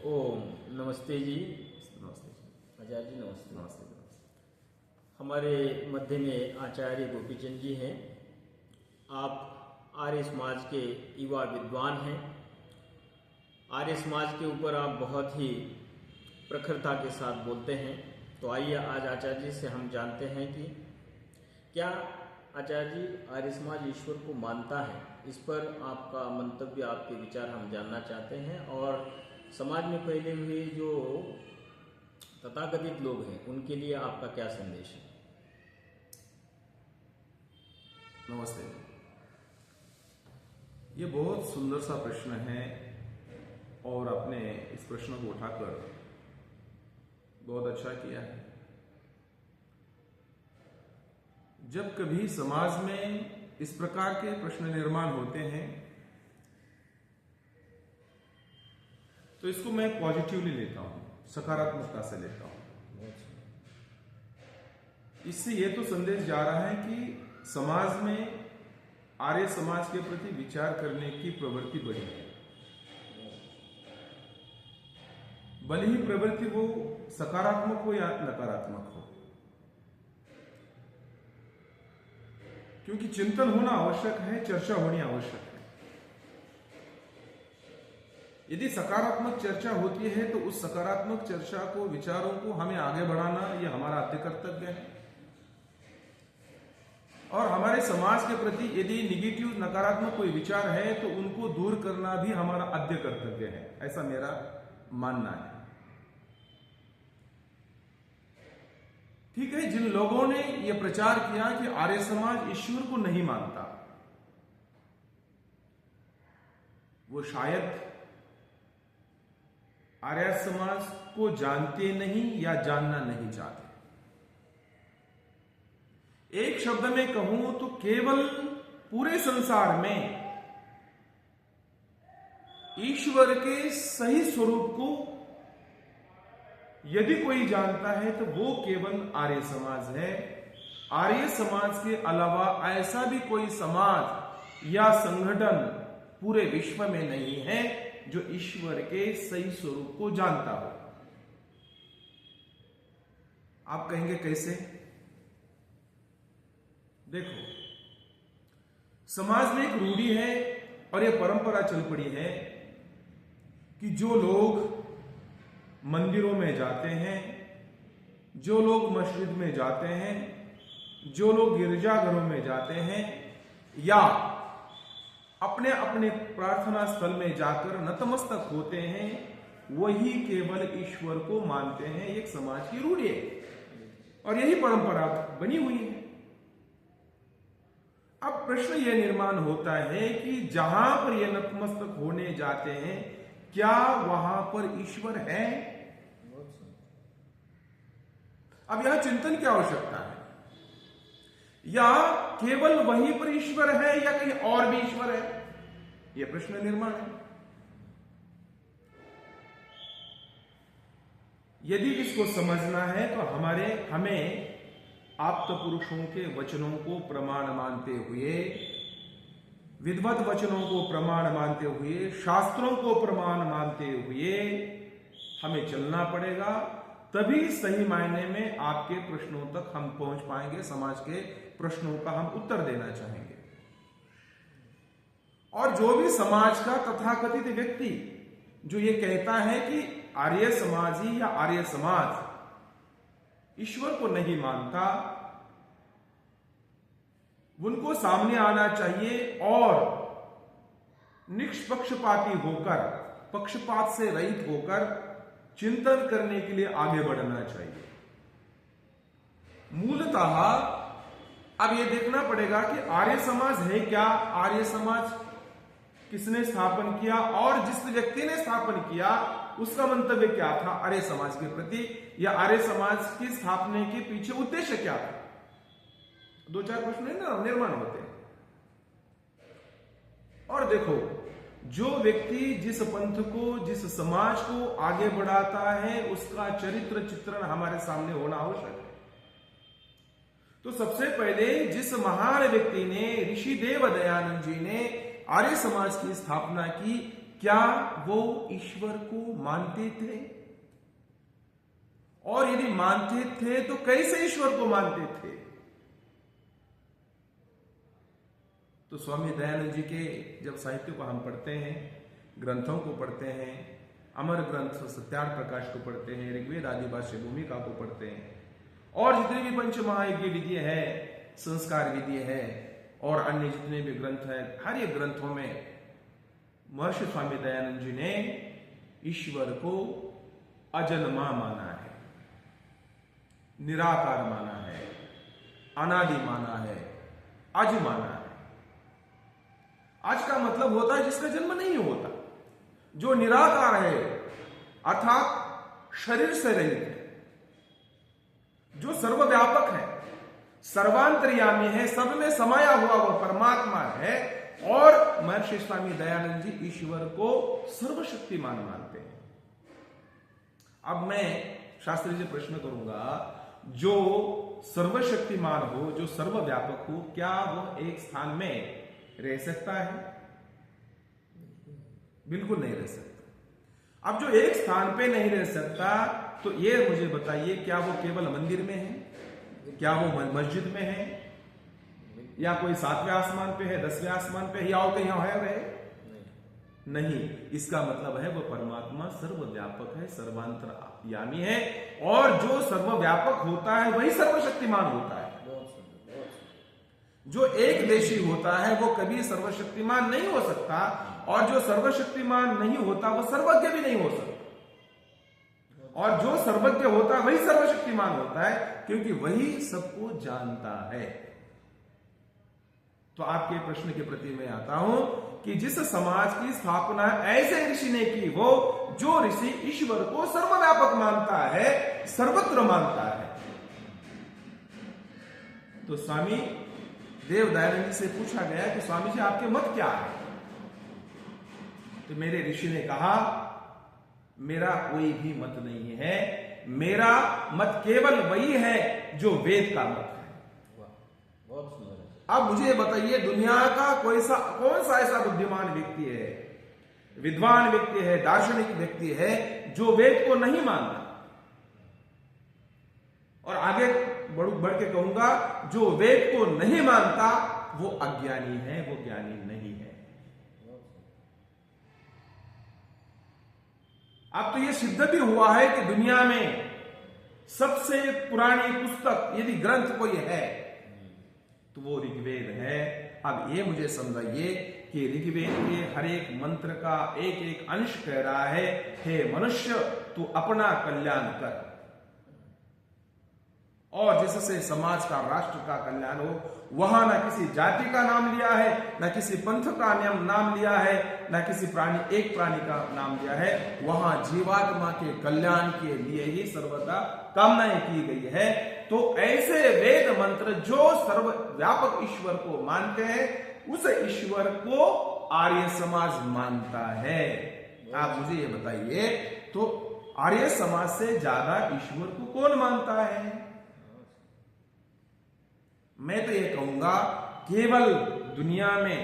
ओम नमस्ते जी। नमस्ते। आचार्य जी नमस्ते। नमस्ते। हमारे मध्य में आचार्य गोपीचंद जी हैं। आप आर्य समाज के युवा विद्वान हैं। आर्य समाज के ऊपर आप बहुत ही प्रखरता के साथ बोलते हैं। तो आइए आज आचार्य जी से हम जानते हैं कि क्या आचार्य जी आर्य समाज ईश्वर को मानता है। इस पर आपका मंतव्य, आपके विचार हम जानना चाहते हैं। और समाज में फैले हुए जो तथाकथित लोग हैं उनके लिए आपका क्या संदेश है। नमस्ते। ये बहुत सुंदर सा प्रश्न है और आपने इस प्रश्न को उठाकर बहुत अच्छा किया है। जब कभी समाज में इस प्रकार के प्रश्न निर्माण होते हैं तो इसको मैं पॉजिटिवली लेता हूं, सकारात्मकता से लेता हूं। इससे यह तो संदेश जा रहा है कि समाज में आर्य समाज के प्रति विचार करने की प्रवृत्ति बढ़ी है। भले ही प्रवृत्ति वो सकारात्मक हो या नकारात्मक हो, क्योंकि चिंतन होना आवश्यक है, चर्चा होनी आवश्यक है। यदि सकारात्मक चर्चा होती है तो उस सकारात्मक चर्चा को, विचारों को हमें आगे बढ़ाना यह हमारा आद्य कर्तव्य है। और हमारे समाज के प्रति यदि निगेटिव, नकारात्मक कोई विचार है तो उनको दूर करना भी हमारा आद्य कर्तव्य है, ऐसा मेरा मानना है। ठीक है, जिन लोगों ने यह प्रचार किया कि आर्य समाज ईश्वर को नहीं मानता, वो शायद आर्य समाज को जानते नहीं या जानना नहीं चाहते। एक शब्द में कहूं तो केवल पूरे संसार में ईश्वर के सही स्वरूप को यदि कोई जानता है तो वो केवल आर्य समाज है। आर्य समाज के अलावा ऐसा भी कोई समाज या संगठन पूरे विश्व में नहीं है जो ईश्वर के सही स्वरूप को जानता हो। आप कहेंगे कैसे? देखो, समाज में एक रूढ़ी है और यह परंपरा चल पड़ी है कि जो लोग मंदिरों में जाते हैं, जो लोग मस्जिद में जाते हैं, जो लोग गिरजाघरों में जाते हैं या अपने अपने प्रार्थना स्थल में जाकर नतमस्तक होते हैं, वही केवल ईश्वर को मानते हैं। एक समाज की रूढ़ी है और यही परंपरा बनी हुई है। अब प्रश्न यह निर्माण होता है कि जहां पर ये नतमस्तक होने जाते हैं, क्या वहां पर ईश्वर है? अब यह चिंतन की आवश्यकता है। या केवल वहीं पर ईश्वर है या कहीं और भी ईश्वर है, यह प्रश्न निर्माण है। यदि इसको समझना है तो हमें आप्त पुरुषों के वचनों को प्रमाण मानते हुए, विद्वत वचनों को प्रमाण मानते हुए, शास्त्रों को प्रमाण मानते हुए हमें चलना पड़ेगा। तभी सही मायने में आपके प्रश्नों तक हम पहुंच पाएंगे, समाज के प्रश्नों का हम उत्तर देना चाहेंगे। और जो भी समाज का तथाकथित व्यक्ति जो ये कहता है कि आर्य समाजी या आर्य समाज ईश्वर को नहीं मानता, उनको सामने आना चाहिए और निष्पक्षपाती होकर, पक्षपात से रहित होकर चिंतन करने के लिए आगे बढ़ना चाहिए। मूलतः अब यह देखना पड़ेगा कि आर्य समाज है क्या, आर्य समाज किसने स्थापन किया और जिस व्यक्ति ने स्थापन किया उसका मंतव्य क्या था आर्य समाज के प्रति, या आर्य समाज की स्थापना के पीछे उद्देश्य क्या था। दो चार प्रश्न निर्माण होते हैं। और देखो, जो व्यक्ति जिस पंथ को, जिस समाज को आगे बढ़ाता है, उसका चरित्र चित्रण हमारे सामने होना आवश्यक है। तो सबसे पहले जिस महान व्यक्ति ने, ऋषि देव दयानंद जी ने आर्य समाज की स्थापना की, क्या वो ईश्वर को मानते थे? और यदि मानते थे तो कैसे ईश्वर को मानते थे? तो स्वामी दयानंद जी के जब साहित्य को हम पढ़ते हैं, ग्रंथों को पढ़ते हैं, अमर ग्रंथ सत्यार्थ प्रकाश को पढ़ते हैं, ऋग्वेद आदि भाष्य भूमिका को पढ़ते हैं, और जितने भी पंच महायज्ञ विधि है, संस्कार विधि है, और अन्य जितने भी ग्रंथ हैं, हर एक ग्रंथों में महर्षि स्वामी दयानंद जी ने ईश्वर को अजन्मा माना है, निराकार माना है, अनादि माना है, अज माना है। आज का मतलब होता है जिसका जन्म नहीं होता, जो निराकार है अर्थात शरीर से रहित है, जो सर्वव्यापक है, सर्वांतर्यामी है, सब में समाया हुआ वह परमात्मा है। और महर्षि स्वामी दयानंद जी ईश्वर को सर्वशक्तिमान मानते हैं। अब मैं शास्त्री जी प्रश्न करूंगा, जो सर्वशक्तिमान हो, जो सर्वव्यापक हो, क्या वह एक स्थान में रह सकता है? बिल्कुल नहीं रह सकता। अब जो एक स्थान पे नहीं रह सकता, तो ये मुझे बताइए, क्या वो केवल मंदिर में है? क्या वो मस्जिद में है? या कोई 7वें आसमान पे है, 10वें आसमान पे है, या और कहीं है रहे? नहीं। इसका मतलब है वो परमात्मा सर्वव्यापक है, सर्वांतर्यामी है, और जो सर्वव्यापक होता है वही सर्वशक्तिमान होता है। जो एक देशी होता है वो कभी सर्वशक्तिमान नहीं हो सकता, और जो सर्वशक्तिमान नहीं होता वो सर्वज्ञ भी नहीं हो सकता, और जो सर्वज्ञ होता है वही सर्वशक्तिमान होता है, क्योंकि वही सबको जानता है। तो आपके प्रश्न के प्रति मैं आता हूं कि जिस समाज की स्थापना ऐसे ऋषि ने की, वो जो ऋषि ईश्वर को सर्वव्यापक मानता है, सर्वत्र मानता है। तो स्वामी देव दयानंद जी से पूछा गया कि स्वामी जी आपके मत क्या है? तो मेरे ऋषि ने कहा, मेरा कोई भी मत नहीं है, मेरा मत केवल वही है जो वेद का मत है। बहुत सुंदर। अब मुझे बताइए, दुनिया का कौन सा ऐसा बुद्धिमान व्यक्ति है, विद्वान व्यक्ति है, दार्शनिक व्यक्ति है जो वेद को नहीं मानता? और आगे बढ़ के कहूंगा, जो वेद को नहीं मानता वो अज्ञानी है, वो ज्ञानी नहीं है। अब तो यह सिद्ध भी हुआ है कि दुनिया में सबसे पुरानी पुस्तक यदि ग्रंथ कोई है तो वो ऋग्वेद है। अब ये मुझे समझाइए कि ऋग्वेद के हर एक मंत्र का एक एक अंश कह रहा है, हे मनुष्य तू अपना कल्याण कर, और जिससे समाज का, राष्ट्र का कल्याण हो। वहां ना किसी जाति का नाम लिया है, ना किसी पंथ का नाम लिया है, ना किसी एक प्राणी का नाम लिया है। वहां जीवात्मा के कल्याण के लिए ही सर्वदा कामनाएं की गई है। तो ऐसे वेद मंत्र जो सर्वव्यापक ईश्वर को मानते हैं, उस ईश्वर को आर्य समाज मानता है। आप मुझे ये बताइए, तो आर्य समाज से ज्यादा ईश्वर को कौन मानता है? मैं तो ये कहूंगा, केवल दुनिया में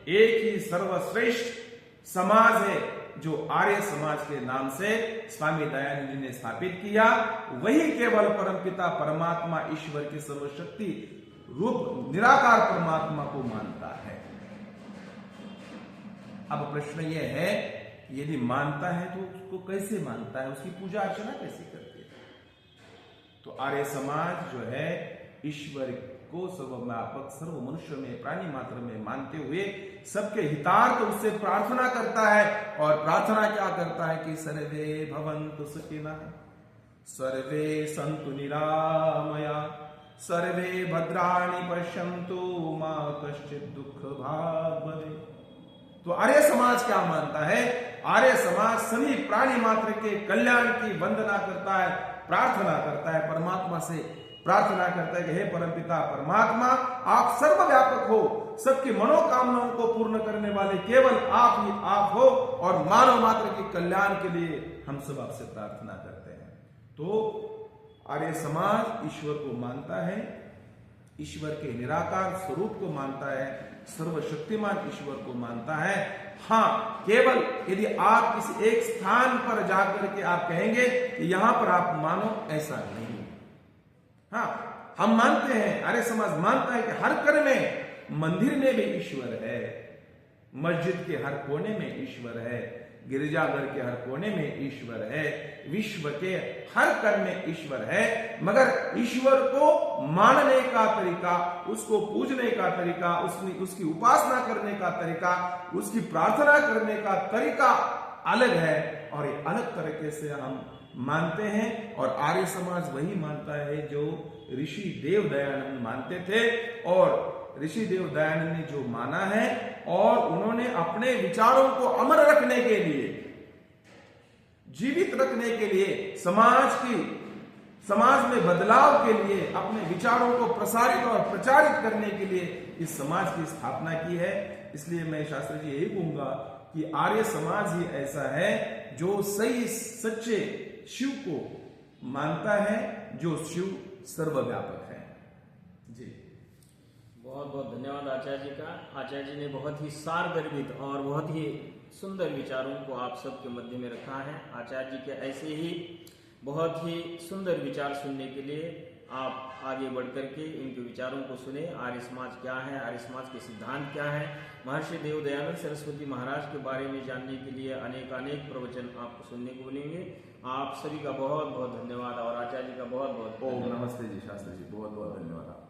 एक ही सर्वश्रेष्ठ समाज है जो आर्य समाज के नाम से स्वामी दयानंद जी ने स्थापित किया। वही केवल परमपिता परमात्मा ईश्वर की सर्वशक्ति रूप निराकार परमात्मा को मानता है। अब प्रश्न यह है, यदि मानता है तो उसको कैसे मानता है, उसकी पूजा अर्चना कैसे करते हैं? तो आर्य समाज जो है ईश्वर को सर्वव्यापक, सर्व मनुष्य में, प्राणी मात्र में मानते हुए सबके हितार्थ उससे प्रार्थना करता है। और प्रार्थना क्या करता है कि सर्वे भवन्तु सुखिनः, सर्वे सन्तु निरामया, सर्वे भद्राणि पश्यन्तु मा कश्चित् दुःख भाग् भवेत्। तो आर्य समाज क्या मानता है? आर्य समाज सभी प्राणी मात्र के कल्याण की वंदना करता है, प्रार्थना करता है, परमात्मा से प्रार्थना करता है कि हे परमपिता परमात्मा, आप सर्वव्यापक हो, सबकी मनोकामनाओं को पूर्ण करने वाले केवल आप ही आप हो, और मानव मात्र के कल्याण के लिए हम सब आपसे प्रार्थना करते हैं। तो आर्य समाज ईश्वर को मानता है, ईश्वर के निराकार स्वरूप को मानता है, सर्वशक्तिमान ईश्वर को मानता है। हाँ, केवल यदि आप किसी एक स्थान पर जाकर के आप कहेंगे कि यहां पर आप मानो, ऐसा नहीं। हाँ, हम मानते हैं, आर्य समाज मानता है कि हर घर में, मंदिर में भी ईश्वर है, मस्जिद के हर कोने में ईश्वर है, गिरजाघर के हर कोने में ईश्वर है, विश्व के हर कण में ईश्वर है। मगर ईश्वर को मानने का तरीका, उसको पूजने का तरीका, उसकी उपासना करने का तरीका, उसकी प्रार्थना करने का तरीका अलग है, और ये अलग तरीके से हम मानते हैं। और आर्य समाज वही मानता है जो ऋषि देव दयानंद मानते थे, और ऋषि देव दयानंद ने जो माना है, और उन्होंने अपने विचारों को अमर रखने के लिए, जीवित रखने के लिए, समाज में बदलाव के लिए, अपने विचारों को प्रसारित और प्रचारित करने के लिए इस समाज की स्थापना की है। इसलिए मैं शास्त्री जी यही कहूंगा कि आर्य समाज ही ऐसा है जो सही सच्चे शिव को मानता है, जो शिव सर्वव्यापक है। जी, बहुत बहुत धन्यवाद आचार्य जी का। आचार्य जी ने बहुत ही सारगर्भित और बहुत ही सुंदर विचारों को आप सबके मध्य में रखा है। आचार्य जी के ऐसे ही बहुत ही सुंदर विचार सुनने के लिए आप आगे बढ़ करके इनके विचारों को सुने। आर्य समाज क्या है, आर्य समाज के सिद्धांत क्या है, महर्षि देव दयानंद सरस्वती महाराज के बारे में जानने के लिए अनेक प्रवचन आपको सुनने को मिलेंगे। आप सभी का बहुत बहुत धन्यवाद, और आचार्य जी का बहुत बहुत ओम नमस्ते जी शास्त्री जी, बहुत बहुत धन्यवाद।